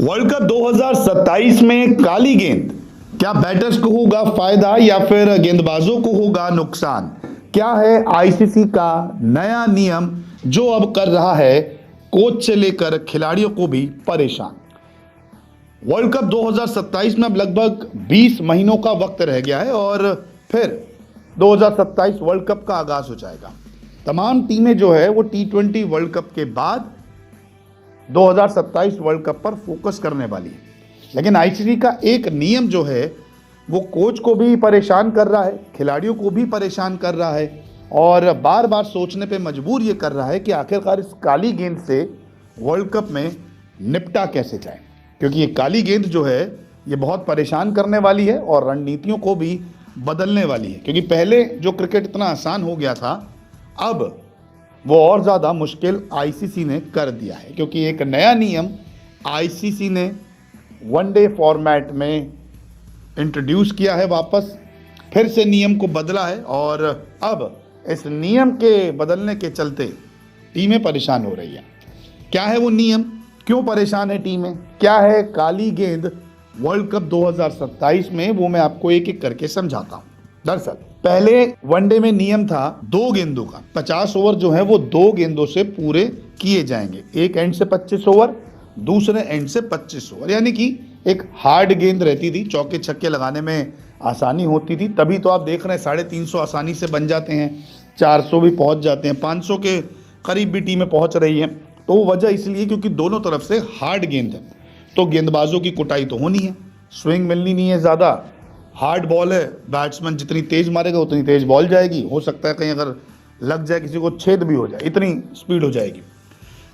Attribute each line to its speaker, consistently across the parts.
Speaker 1: World cup 2027 में काली गेंद क्या बैटर्स को होगा फायदा या फिर गेंदबाजों को होगा नुकसान? क्या है आईसीसी का नया नियम जो अब कर रहा है कोच से लेकर खिलाड़ियों को भी परेशान? वर्ल्ड कप 2027 में अब लगभग 20 महीनों का वक्त रह गया है और फिर 2027 वर्ल्ड कप का आगाज हो जाएगा। तमाम टीमें जो है वो T20 वर्ल्ड कप के बाद 2027 वर्ल्ड कप पर फोकस करने वाली है। लेकिन आईसीसी का एक नियम जो है वो कोच को भी परेशान कर रहा है, खिलाड़ियों को भी परेशान कर रहा है और बार बार सोचने पे मजबूर ये कर रहा है कि आखिरकार इस काली गेंद से वर्ल्ड कप में निपटा कैसे जाए, क्योंकि ये काली गेंद जो है ये बहुत परेशान करने वाली है और रणनीतियों को भी बदलने वाली है। क्योंकि पहले जो क्रिकेट इतना आसान हो गया था, अब वो और ज़्यादा मुश्किल आईसीसी ने कर दिया है, क्योंकि एक नया नियम आईसीसी ने वनडे फॉर्मेट में इंट्रोड्यूस किया है, वापस फिर से नियम को बदला है और अब इस नियम के बदलने के चलते टीमें परेशान हो रही हैं। क्या है वो नियम, क्यों परेशान है टीमें, क्या है काली गेंद वर्ल्ड कप 2027 में, वो मैं आपको एक एक करके समझाता हूँ। दरअसल पहले वनडे में नियम था 2 गेंदों का, 50 ओवर जो है वो 2 गेंदों से पूरे किए जाएंगे, एक एंड से 25 ओवर, दूसरे एंड से 25 ओवर, यानी कि एक हार्ड गेंद रहती थी, चौके छक्के लगाने में आसानी होती थी। तभी तो आप देख रहे हैं 350 आसानी से बन जाते हैं, 400 भी पहुंच जाते हैं, 500 के करीब भी टीमें पहुंच रही हैं। तो वजह इसलिए क्योंकि दोनों तरफ से हार्ड गेंद है, तो गेंदबाजों की कुटाई तो होनी है, स्विंग मिलनी नहीं है ज़्यादा, हार्ड बॉल है, बैट्समैन जितनी तेज मारेगा उतनी तेज बॉल जाएगी, हो सकता है कहीं अगर लग जाए किसी को छेद भी हो जाए, इतनी स्पीड हो जाएगी।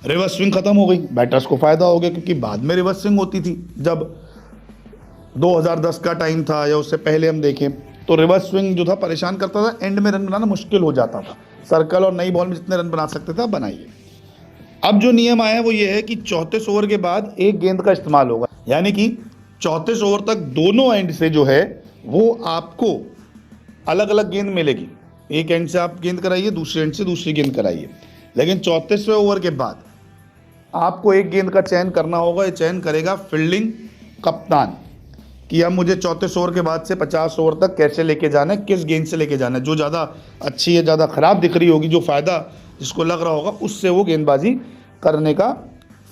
Speaker 1: रिवर्स स्विंग खत्म हो गई, बैटर्स को फायदा हो गया, क्योंकि बाद में रिवर्स स्विंग होती थी। जब 2010 का टाइम था या उससे पहले हम देखें तो रिवर्स स्विंग जो था परेशान करता था, एंड में रन बनाना मुश्किल हो जाता था। सर्कल और नई बॉल में जितने रन बना सकते थे आप बनाइए। अब जो नियम आया है वो ये है कि 34 ओवर के बाद एक गेंद का इस्तेमाल होगा, यानी कि 34 ओवर तक दोनों एंड से जो है वो आपको अलग अलग गेंद मिलेगी। एक एंड से आप गेंद कराइए, दूसरे एंड से दूसरी गेंद कराइए। लेकिन 34वें ओवर के बाद आपको एक गेंद का चयन करना होगा। ये चयन करेगा फील्डिंग कप्तान कि अब मुझे 34 ओवर के बाद से 50 ओवर तक कैसे लेके जाना है, किस गेंद से लेके जाना है। जो ज़्यादा अच्छी है, ज़्यादा ख़राब दिख रही होगी, जो फ़ायदा जिसको लग रहा होगा, उससे वो गेंदबाजी करने का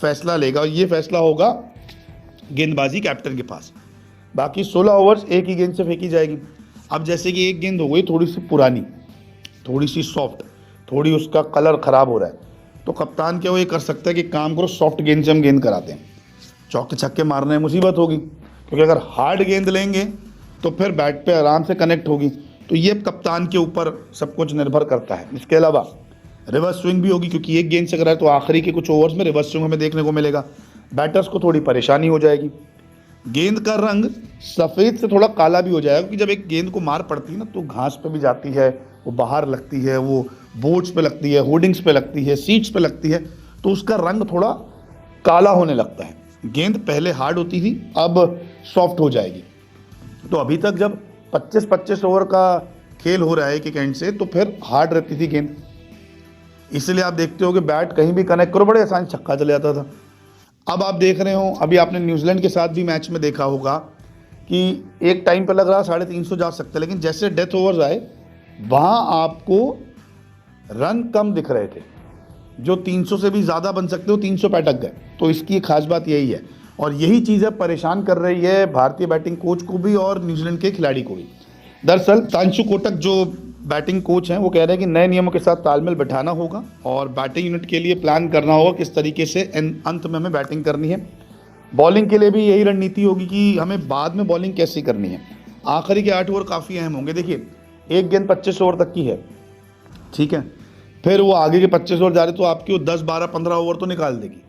Speaker 1: फैसला लेगा। और ये फैसला होगा गेंदबाजी कैप्टन के पास। बाकी 16 ओवर्स एक ही गेंद से फेंकी जाएगी। अब जैसे कि एक गेंद हो गई थोड़ी सी पुरानी, थोड़ी सी सॉफ्ट, थोड़ी उसका कलर ख़राब हो रहा है, तो कप्तान क्या वो ये कर सकता है कि काम करो सॉफ्ट गेंद से हम गेंद कराते हैं, चौके छक्के मारने में मुसीबत होगी, क्योंकि अगर हार्ड गेंद लेंगे तो फिर बैट पे आराम से कनेक्ट होगी। तो ये कप्तान के ऊपर सब कुछ निर्भर करता है। इसके अलावा रिवर्स स्विंग भी होगी, क्योंकि एक गेंद से कराए तो आखिरी के कुछ ओवर्स में रिवर्स स्विंग हमें देखने को मिलेगा, बैटर्स को थोड़ी परेशानी हो जाएगी। गेंद का रंग सफ़ेद से थोड़ा काला भी हो जाएगा, क्योंकि जब एक गेंद को मार पड़ती है ना तो घास पे भी जाती है, वो बाहर लगती है, वो बोर्ड्स पे लगती है, होर्डिंग्स पे लगती है, सीट्स पे लगती है, तो उसका रंग थोड़ा काला होने लगता है। गेंद पहले हार्ड होती थी, अब सॉफ्ट हो जाएगी। तो अभी तक जब 25-25 ओवर का खेल हो रहा है एक एंड से, तो फिर हार्ड रहती थी गेंद, इसलिए आप देखते हो कि बैट कहीं भी कनेक्ट करो बड़े आसानी छक्का चले जाता था। अब आप देख रहे हो, अभी आपने न्यूजीलैंड के साथ भी मैच में देखा होगा कि एक टाइम पर लग रहा 350 जा सकते हैं, लेकिन जैसे डेथ ओवर्स आए वहाँ आपको रन कम दिख रहे थे, जो 300 से भी ज़्यादा बन सकते हो 300 पे अटक गए। तो इसकी एक खास बात यही है, और यही चीज़ परेशान कर रही है भारतीय बैटिंग कोच को भी और न्यूजीलैंड के खिलाड़ी को भी। दरअसल तांशु कोटक जो बैटिंग कोच हैं वो कह रहे हैं कि नए नियमों के साथ तालमेल बिठाना होगा और बैटिंग यूनिट के लिए प्लान करना होगा किस तरीके से अंत में हमें बैटिंग करनी है। बॉलिंग के लिए भी यही रणनीति होगी कि हमें बाद में बॉलिंग कैसी करनी है। आखिरी के 8 ओवर काफ़ी अहम होंगे। देखिए, एक गेंद 25 ओवर तक की है, ठीक है, फिर वो आगे के 25 ओवर जा रहे तो आपकी वो 10, 12, 15 ओवर तो निकाल देगी,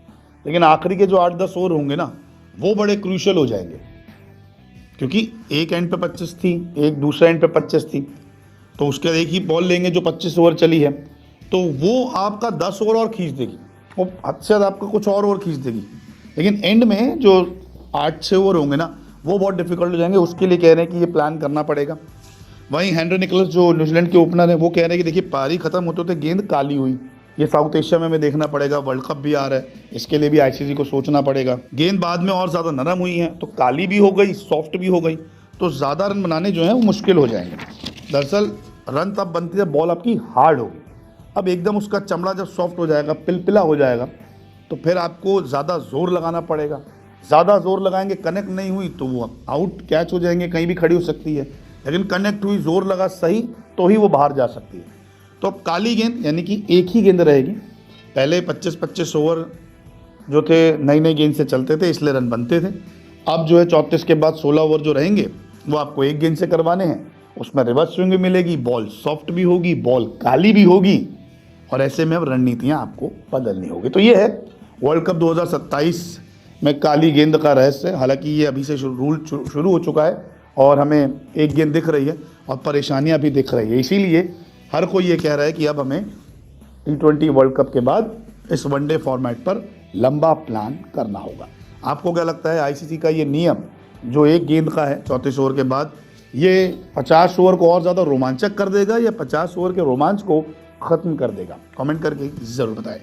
Speaker 1: लेकिन आखिरी के जो 8-10 ओवर होंगे ना वो बड़े क्रूशियल हो जाएंगे, क्योंकि एक एंड पे 25 थी, एक दूसरे एंड पे 25 थी, तो उसके एक ही बॉल लेंगे जो 25 ओवर चली है, तो वो आपका 10 ओवर और खींच देगी, वो हद से ज़्यादा आपका कुछ और खींच देगी। लेकिन एंड में जो 8-6 ओवर होंगे ना वो बहुत डिफिकल्ट हो जाएंगे। उसके लिए कह रहे हैं कि ये प्लान करना पड़ेगा। वहीं हेनरी निकोलस जो न्यूजीलैंड के ओपनर हैं वो कह रहे हैं कि देखिए पारी खत्म होते होते गेंद काली हुई, ये साउथ एशिया में हमें देखना पड़ेगा, वर्ल्ड कप भी आ रहा है, इसके लिए भी आईसीसी को सोचना पड़ेगा। गेंद बाद में और ज़्यादा नरम हुई है तो काली भी हो गई, सॉफ्ट भी हो गई, तो ज़्यादा रन बनाने जो हैं वो मुश्किल हो जाएंगे। दरअसल रन तब बनती है बॉल आपकी हार्ड होगी। अब एकदम उसका चमड़ा जब सॉफ्ट हो जाएगा, पिलपिला हो जाएगा, तो फिर आपको ज़्यादा ज़ोर लगाना पड़ेगा। ज़्यादा ज़ोर लगाएंगे, कनेक्ट नहीं हुई तो वो आउट, कैच हो जाएंगे, कहीं भी खड़ी हो सकती है। लेकिन कनेक्ट हुई, ज़ोर लगा सही, तो ही वो बाहर जा सकती है। तो अब काली गेंद यानी कि एक ही गेंद रहेगी। पहले 25-25 ओवर जो थे नई नई गेंद से चलते थे, इसलिए रन बनते थे। अब जो है 34 के बाद 16 ओवर जो रहेंगे वो आपको एक गेंद से करवाने हैं। उसमें रिवर्स स्विंग भी मिलेगी, बॉल सॉफ्ट भी होगी, बॉल काली भी होगी, और ऐसे में अब रणनीतियाँ आपको बदलनी होगी। तो ये है वर्ल्ड कप 2027 में काली गेंद का रहस्य। हालांकि ये अभी से रूल शुरू हो चुका है और हमें एक गेंद दिख रही है और परेशानियां भी दिख रही है। इसीलिए हर कोई ये कह रहा है कि अब हमें T20 वर्ल्ड कप के बाद इस वनडे फॉर्मेट पर लंबा प्लान करना होगा। आपको क्या लगता है, आईसीसी का ये नियम जो एक गेंद का है 34 ओवर के बाद, ये 50 ओवर को और ज़्यादा रोमांचक कर देगा या 50 ओवर के रोमांच को ख़त्म कर देगा? कमेंट करके ज़रूर बताएं।